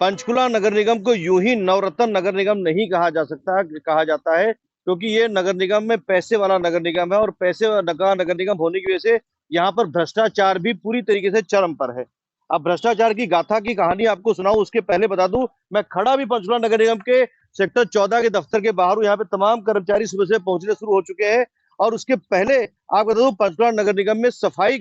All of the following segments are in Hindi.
पंचकुला नगर निगम को यूं ही नवरत्न नगर निगम नहीं कहा जा सकता, कहा जाता है, क्योंकि ये नगर निगम में पैसे वाला नगर निगम है और पैसे का नगर निगम होने की वजह से यहाँ पर भ्रष्टाचार भी पूरी तरीके से चरम पर है। अब भ्रष्टाचार की गाथा की कहानी आपको सुनाऊं उसके पहले बता दूं, मैं खड़ा भी पंचकुला नगर निगम के सेक्टर 14 के दफ्तर के बाहर हूं। यहाँ पे तमाम कर्मचारी सुबह से पहुंचने शुरू हो चुके हैं और उसके पहले आपको बता दूं, पंचकुला नगर निगम में सफाई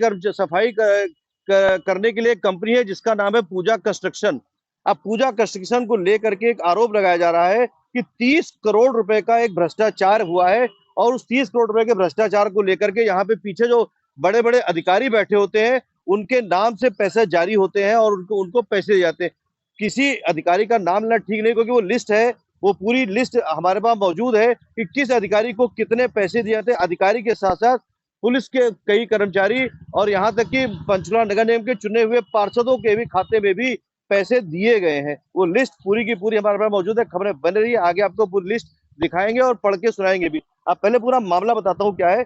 करने के लिए एक कंपनी है जिसका नाम है पूजा कंस्ट्रक्शन। अब पूजा कंस्ट्रक्शन को लेकर के एक आरोप लगाया जा रहा है कि 30 करोड़ रुपए का एक भ्रष्टाचार हुआ है और उस 30 करोड़ रुपए के भ्रष्टाचार को लेकर के यहाँ पे पीछे जो बड़े बड़े अधिकारी बैठे होते हैं उनके नाम से पैसे जारी होते हैं और उनको उनको पैसे दिए जाते हैं। किसी अधिकारी का नाम लेना ठीक नहीं, क्योंकि वो लिस्ट है, वो पूरी लिस्ट हमारे पास मौजूद है कि किस अधिकारी को कितने पैसे दिए जाते हैं। अधिकारी के साथ साथ पुलिस के कई कर्मचारी और यहाँ तक कि पंचकुला नगर निगम के चुने हुए पार्षदों के भी खाते में भी पैसे दिए गए हैं। वो लिस्ट पूरी की पूरी हमारे पास मौजूद है, खबरें बन रही है, आगे आपको पूरी लिस्ट दिखाएंगे और पढ़ के सुनाएंगे भी। अब पहले पूरा मामला बताता हूँ क्या है।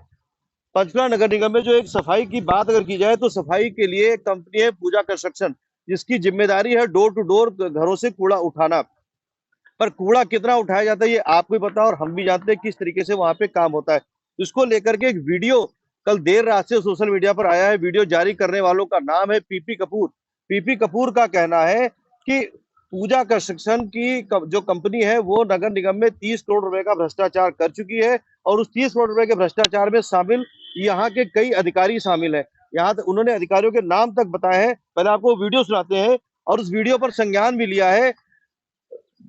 पंचकुला नगर निगम में जो एक सफाई की बात अगर की जाए तो सफाई के लिए कंपनी है पूजा कंस्ट्रक्शन, जिसकी जिम्मेदारी है डोर टू डोर घरों से कूड़ा उठाना। पर कूड़ा कितना उठाया जाता है ये आपको भी पता और हम भी जानते हैं किस तरीके से वहां पे काम होता है। इसको लेकर के एक वीडियो कल देर रात से सोशल मीडिया पर आया है। वीडियो जारी करने वालों का नाम है पीपी कपूर। पीपी कपूर का कहना है कि पूजा कंस्ट्रक्शन की जो कंपनी है वो नगर निगम में 30 करोड़ रुपए का भ्रष्टाचार कर चुकी है और उस 30 करोड़ रुपए के भ्रष्टाचार में शामिल यहाँ के कई अधिकारी शामिल है। यहाँ तक उन्होंने अधिकारियों के नाम तक बताए हैं। पहले आपको वीडियो सुनाते हैं और उस वीडियो पर संज्ञान भी लिया है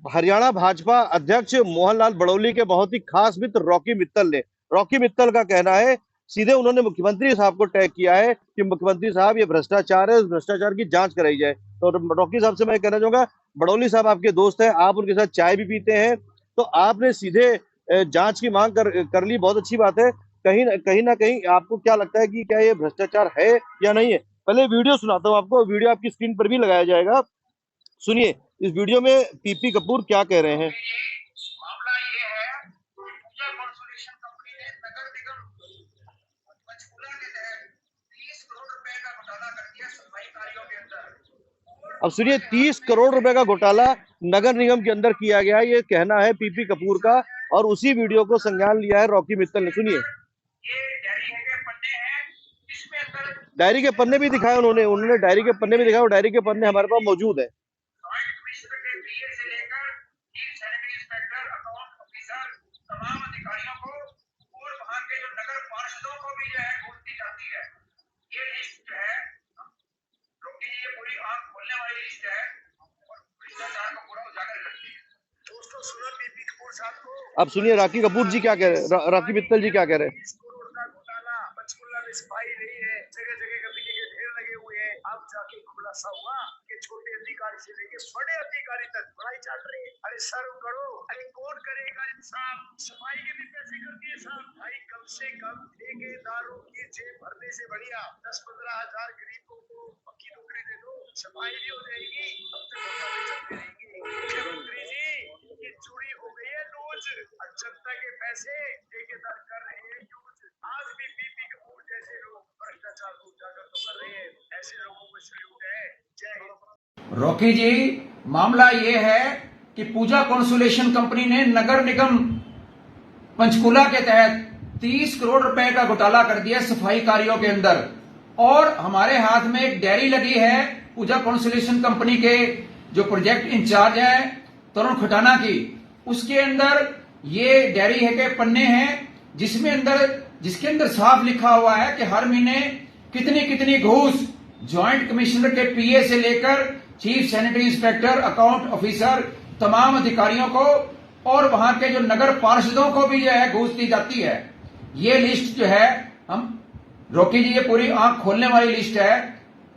हरियाणा भाजपा अध्यक्ष मोहनलाल बड़ौली के बहुत ही खास मित्र रॉकी मित्तल ने। रॉकी मित्तल का कहना है, सीधे उन्होंने मुख्यमंत्री साहब को टैग किया है कि मुख्यमंत्री साहब ये भ्रष्टाचार है, उस भ्रष्टाचार की जांच कराई जाए। तो रॉकी साहब से मैं कहना चाहूंगा, बड़ौली साहब आपके दोस्त हैं, आप उनके साथ चाय भी पीते हैं, तो आपने सीधे जांच की मांग कर ली, बहुत अच्छी बात है। कहीं ना कहीं आपको क्या लगता है कि क्या ये भ्रष्टाचार है या नहीं है? पहले वीडियो सुनाता हूँ आपको, वीडियो आपकी स्क्रीन पर भी लगाया जाएगा, सुनिए इस वीडियो में पीपी कपूर क्या कह रहे हैं। मामला ये है, पूजा कंसोलिडेशन कंपनी ने नगर निगम पंचकुला के तहत 30 करोड़ रुपए का घोटाला कर दिया सफाई कार्यों के अंदर। अब सुनिए, 30 करोड़ रुपए का घोटाला नगर निगम के अंदर किया गया, ये कहना है पीपी कपूर का और उसी वीडियो को संज्ञान लिया है रॉकी मित्तल ने। सुनिए, ये डायरी के पन्ने हैं, इसमें अंदर डायरी के पन्ने भी दिखाए उन्होंने डायरी के पन्ने भी दिखाए और डायरी के पन्ने हमारे पास मौजूद है। से लेकर chief sanitary inspector, account officer, तमाम अधिकारियों को और वहां के जो नगर पार्षदों को भी जो है घूस दी जाती है। ये लिस्ट है, क्योंकि ये पूरी आंख खोलने वाली लिस्ट है और भ्रष्टाचार को पूरा उजागर करती है। दोस्तों सुनो पीपी कपूर साहब को। अब सुनिए रॉकी कपूर जी क्या कह रहे हैं, रॉकी मित्तल जी क्या कह रहे हैं। 30 करोड़ का घोटाला, पंचकुला में सफाई नहीं है, जगह जगह गंदगी के ढेर लगे हुए हैं। अब जाके खुलासा हुआ कि छोटे अधिकारी से लेके बड़े अधिकारी तक बड़ाई चाट रहे हैं। अरे शर्म करो, अरे कौन करेगा इंसाफ? सफाई के भी पैसे कर दिए साहब। भाई कम से कम ठेकेदारों की जेब भरने से बढ़िया 10-15 हजार गरीबों को पक्की नौकरी दे दो, सफाई भी हो जाएगी। अब तक घोटाले चलते रहेंगे। मुख्यमंत्री जी की चोरी हो गई है लूज, और जनता के पैसे ठेकेदार कर रहे हैं यूज। आज भी पीपी कपूर जैसे लोग भ्रष्टाचार को उजागर तो कर रहे हैं। ऐसे लोगों को सैल्यूट है। जय हिंद। रॉकी जी, मामला ये है कि पूजा कंसोलिडेशन कंपनी ने नगर निगम पंचकुला के तहत 30 करोड़ रुपए का घोटाला कर दिया सफाई कार्यों के अंदर। और हमारे हाथ में एक डायरी लगी है पूजा कंसोलिडेशन कंपनी के जो प्रोजेक्ट इंचार्ज है तरुण खटाना की। उसके अंदर ये डायरी है के पन्ने हैं जिसके अंदर साफ लिखा हुआ है कि हर महीने कितनी कितनी घूस ज्वाइंट कमिश्नर के पीए से लेकर chief sanitary inspector, account officer, तमाम अधिकारियों को और वहां के जो नगर पार्षदों को भी जो है घूस दी जाती है। ये लिस्ट जो है हम रॉकी जी, ये पूरी आंख खोलने वाली लिस्ट है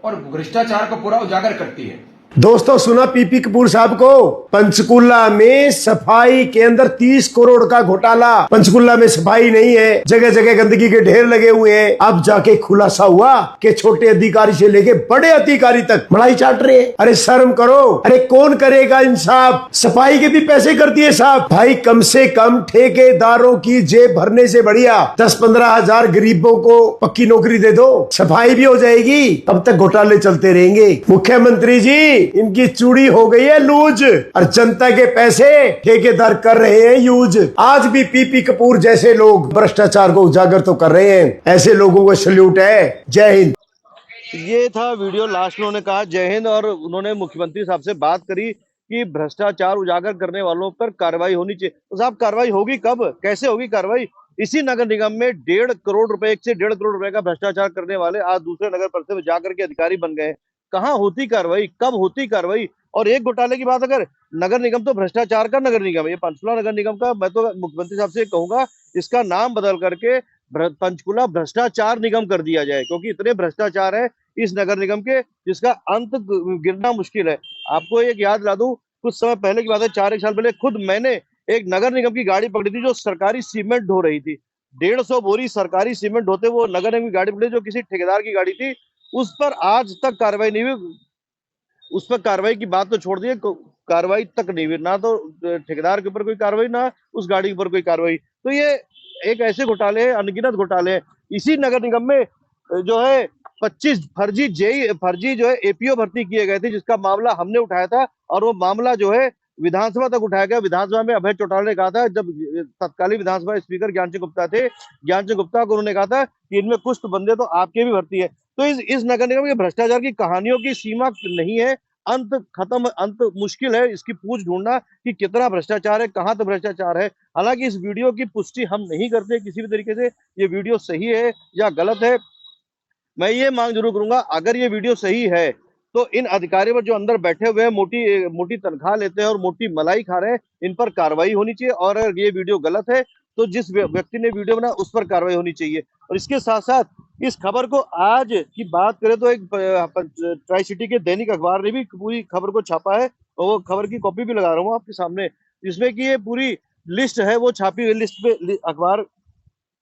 और भ्रष्टाचार को पूरा उजागर करती है। दोस्तों सुना पीपी कपूर साहब को, पंचकुला में सफाई के अंदर 30 करोड़ का घोटाला। पंचकुला में सफाई नहीं है, जगह जगह गंदगी के ढेर लगे हुए हैं। अब जाके खुलासा हुआ कि छोटे अधिकारी से लेके बड़े अधिकारी तक मलाई चाट रहे हैं। अरे शर्म करो, अरे कौन करेगा इंसाफ? सफाई के भी पैसे कर दिए साहब। भाई कम से कम ठेकेदारों की जेब भरने से बढ़िया 10-15 हजार गरीबों को पक्की नौकरी दे दो, सफाई भी हो जाएगी। अब तक घोटाले चलते रहेंगे। मुख्यमंत्री जी इनकी चूड़ी हो गई है लूज और जनता के पैसे ठेकेदार कर रहे हैं यूज। आज भी पीपी कपूर जैसे लोग भ्रष्टाचार को उजागर तो कर रहे हैं, ऐसे लोगों को सल्यूट है। जय हिंद। ये था वीडियो। लास्ट में उन्होंने कहा जय हिंद और उन्होंने मुख्यमंत्री साहब से बात करी कि भ्रष्टाचार उजागर करने वालों पर कार्रवाई होनी चाहिए। तो साहब कार्रवाई होगी कब, कैसे होगी कार्रवाई? इसी नगर निगम में 1.5 करोड़ रुपए, 1 से 1.5 करोड़ रुपए का भ्रष्टाचार करने वाले आज दूसरे नगर परिषद में जाकर के अधिकारी बन गए। कहाँ होती कार्रवाई, कब होती कार्रवाई? और एक घोटाले की बात, अगर नगर निगम तो भ्रष्टाचार का नगर निगम है, ये पंचकुला नगर निगम का, मैं तो मुख्यमंत्री साहब से कहूंगा इसका नाम बदल करके पंचकुला भ्रष्टाचार निगम कर दिया जाए, क्योंकि इतने भ्रष्टाचार है इस नगर निगम के जिसका अंत गिनना मुश्किल है। आपको एक याद ला दूं, कुछ समय पहले की बात है, 4-1 साल पहले खुद मैंने एक नगर निगम की गाड़ी पकड़ी थी जो सरकारी सीमेंट ढो रही थी। 150 बोरी सरकारी सीमेंट ढोते वो नगर निगम की गाड़ी पकड़ी जो किसी ठेकेदार की गाड़ी थी। उस पर आज तक कार्रवाई नहीं हुई। उस पर कार्रवाई की बात तो छोड़ दिए, कार्रवाई तक नहीं हुई, ना तो ठेकेदार के ऊपर कोई कार्रवाई, ना उस गाड़ी के ऊपर कोई कार्रवाई। तो ये एक ऐसे घोटाले हैं, अनगिनत घोटाले हैं। इसी नगर निगम में जो है 25 फर्जी जो है एपीओ भर्ती किए गए थे, जिसका मामला हमने उठाया था और वो मामला जो है विधानसभा तक उठाया गया। विधानसभा में अभय चौटाला ने कहा था, जब तत्कालीन विधानसभा स्पीकर ज्ञान सिंह गुप्ता थे, ज्ञान सिंह गुप्ता को उन्होंने कहा था कि इनमें कुछ तो बंदे तो आपके भी भर्ती है। तो इस नगर निगम के भ्रष्टाचार की कहानियों की सीमा नहीं है, अंत खत्म, अंत मुश्किल है इसकी पूछ ढूंढना कि कितना भ्रष्टाचार है, कहां तक भ्रष्टाचार है। हालांकि इस वीडियो की पुष्टि हम नहीं करते किसी भी तरीके से, ये वीडियो सही है या गलत है। मैं ये मांग जरूर करूंगा, अगर ये वीडियो सही है तो इन अधिकारियों पर जो अंदर बैठे हुए हैं, मोटी मोटी तनख्वाह लेते हैं और मोटी मलाई खा रहे हैं, इन पर कार्रवाई होनी चाहिए। और अगर ये वीडियो गलत है तो जिस व्यक्ति ने वीडियो बनाया उस पर कार्रवाई होनी चाहिए। और इसके साथ साथ इस खबर को आज की बात करें तो एक ट्राई सिटी के दैनिक अखबार ने भी पूरी खबर को छापा है, और वो खबर की कॉपी भी लगा रहा हूँ आपके सामने, जिसमें कि ये पूरी लिस्ट है वो छापी हुई। लिस्ट पे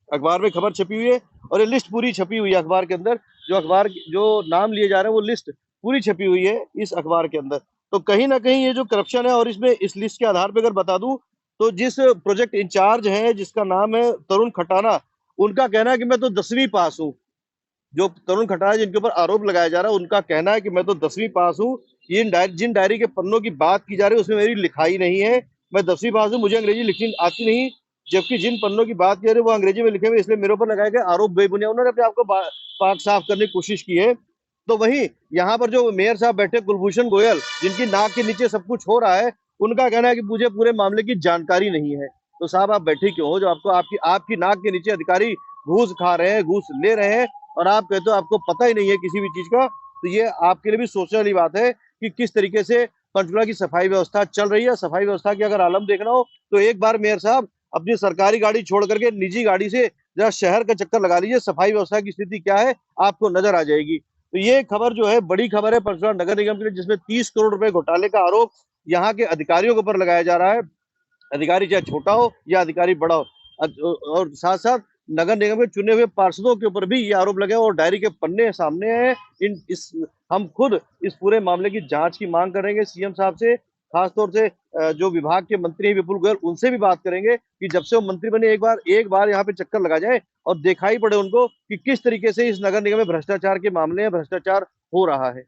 अखबार में खबर छपी हुई है और ये लिस्ट पूरी छपी हुई है अखबार के अंदर। जो अखबार जो नाम लिए जा रहे हैं वो लिस्ट पूरी छपी हुई है इस अखबार के अंदर। तो कहीं ना कहीं ये जो करप्शन है, और इसमें इस लिस्ट के आधार पर अगर बता दूं तो जिस प्रोजेक्ट इंचार्ज है जिसका नाम है तरुण खटाना, उनका कहना है कि मैं तो 10वीं पास हूँ। जो तरुण खटाना जिनके ऊपर आरोप लगाया जा रहा है उनका कहना है कि मैं तो 10वीं पास हूँ। जिन डायरी के पन्नों की बात की जा रही है उसमें मेरी लिखाई नहीं है, मैं 10वीं पास हूँ, मुझे अंग्रेजी लिखनी आती नहीं। जबकि जिन पन्नों की बात कर रहे वो अंग्रेजी में लिखे हुए, इसलिए मेरे ऊपर लगाए गए आरोप बेबुनियाद। उन्होंने अपने आप को पाक साफ करने की कोशिश की है। तो वहीं यहाँ पर जो मेयर साहब बैठे कुलभूषण गोयल, जिनकी नाक के नीचे सब कुछ हो रहा है, उनका कहना है कि मुझे पूरे मामले की जानकारी नहीं है। तो साहब आप बैठे क्यों हो, जो आपको आपकी नाक के नीचे अधिकारी घूस खा रहे हैं, घूस ले रहे हैं, और आप कहते हो आपको पता ही नहीं है किसी भी चीज का। तो ये आपके लिए भी सोचने वाली बात है कि किस तरीके से पंचकुला की सफाई व्यवस्था चल रही है। सफाई व्यवस्था की अगर आलम देखना हो तो एक बार मेयर साहब अपनी सरकारी गाड़ी छोड़ करके निजी गाड़ी से जरा शहर का चक्कर लगा लीजिए, सफाई व्यवस्था की स्थिति क्या है आपको नजर आ जाएगी। तो ये खबर जो है बड़ी खबर है पंचकुला नगर निगम के लिए, जिसमें 30 करोड़ रुपए घोटाले का आरोप यहाँ के अधिकारियों के ऊपर लगाया जा रहा है। अधिकारी चाहे छोटा हो या अधिकारी बड़ा हो, और साथ साथ नगर निगम के चुने हुए पार्षदों के ऊपर भी ये आरोप लगे और डायरी के पन्ने सामने हैं। हम खुद इस पूरे मामले की जांच की मांग करेंगे सीएम साहब से, खासतौर से जो विभाग के मंत्री हैं विपुल गोयल, उनसे भी बात करेंगे कि जब से वो मंत्री बने एक बार यहाँ पे चक्कर लगा जाए और दिखाई पड़े उनको कि किस तरीके से इस नगर निगम में भ्रष्टाचार के मामले में भ्रष्टाचार हो रहा है।